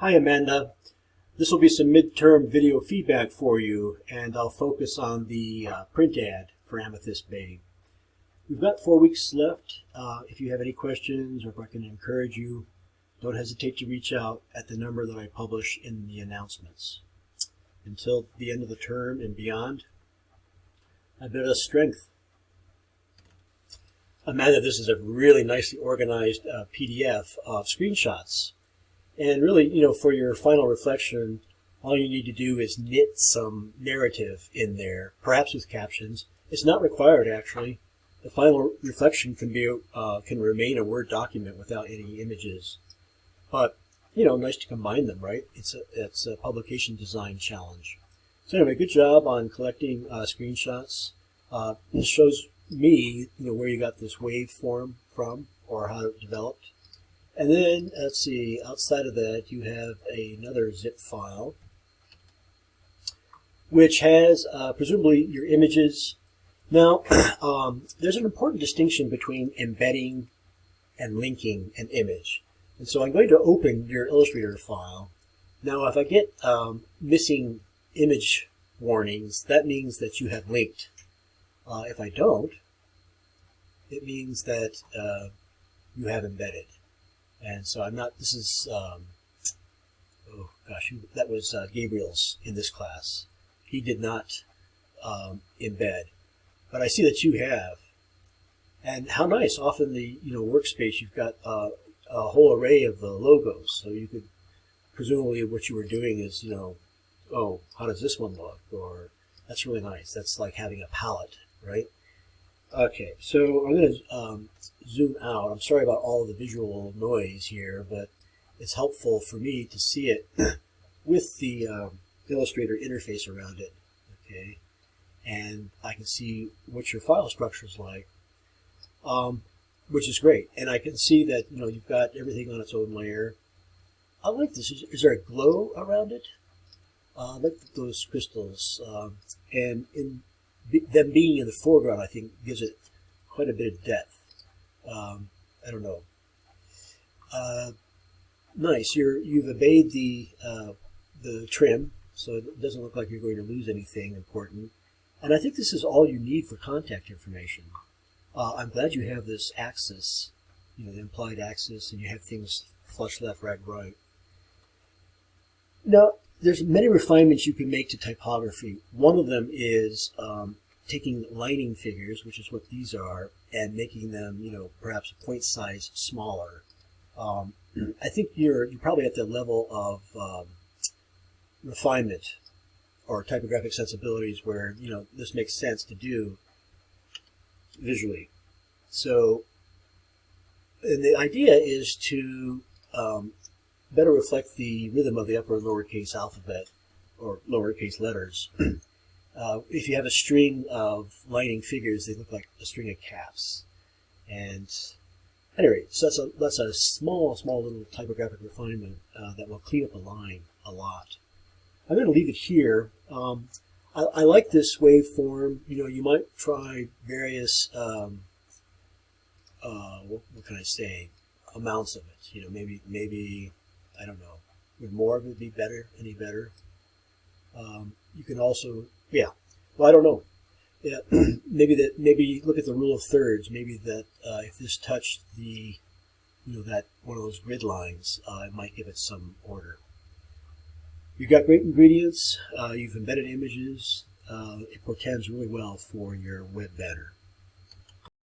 Hi Amanda, this will be some midterm video feedback for you, and I'll focus on the print ad for Amethyst Bay. We've got 4 weeks left. If you have any questions or if I can encourage you, don't hesitate to reach out at the number that I publish in the announcements. Until the end of the term and beyond, I bid us strength. Amanda, this is a really nicely organized PDF of screenshots. And really, for your final reflection, all you need to do is knit some narrative in there, perhaps with captions. It's not required, actually. The final reflection can remain a Word document without any images. But, nice to combine them, right? It's a publication design challenge. So anyway, good job on collecting screenshots. This shows me, where you got this waveform from or how it developed. And then, let's see, outside of that, you have another zip file, which has presumably your images. Now, there's an important distinction between embedding and linking an image. And so I'm going to open your Illustrator file. Now, if I get missing image warnings, that means that you have linked. If I don't, it means that you have embedded. And so I'm not, this is, oh gosh, that was Gabriel's in this class. He did not embed, but I see that you have. And how nice, often the, workspace, you've got a whole array of the logos. So you could, presumably what you were doing is, oh, how does this one look? Or that's really nice. That's like having a palette, right? Okay, so I'm going to zoom out. I'm sorry about all the visual noise here, but it's helpful for me to see it with the Illustrator interface around it. Okay, and I can see what your file structure is like, which is great. And I can see that you've got everything on its own layer. I like this. Is there a glow around it? I like those crystals, and in them being in the foreground, I think, gives it quite a bit of depth. I don't know. Nice. You've obeyed the trim, so it doesn't look like you're going to lose anything important. And I think this is all you need for contact information. I'm glad you have this axis, the implied axis, and you have things flush left, right. Now, there's many refinements you can make to typography. One of them is taking lining figures, which is what these are, and making them, perhaps a point size smaller. I think you're probably at the level of refinement or typographic sensibilities where, this makes sense to do visually. So, and the idea is to better reflect the rhythm of the upper and lowercase alphabet or lowercase letters. If you have a string of lining figures, they look like a string of caps. And anyway, so that's a small little typographic refinement that will clean up a line a lot. I'm going to leave it here. I like this waveform. You might try various, what can I say, amounts of it. Maybe, I don't know, would more of it be better, any better? You can also, well, I don't know. Yeah, maybe look at the rule of thirds. Maybe that if this touched the, that one of those grid lines, it might give it some order. You've got great ingredients. You've embedded images. It portends really well for your web banner.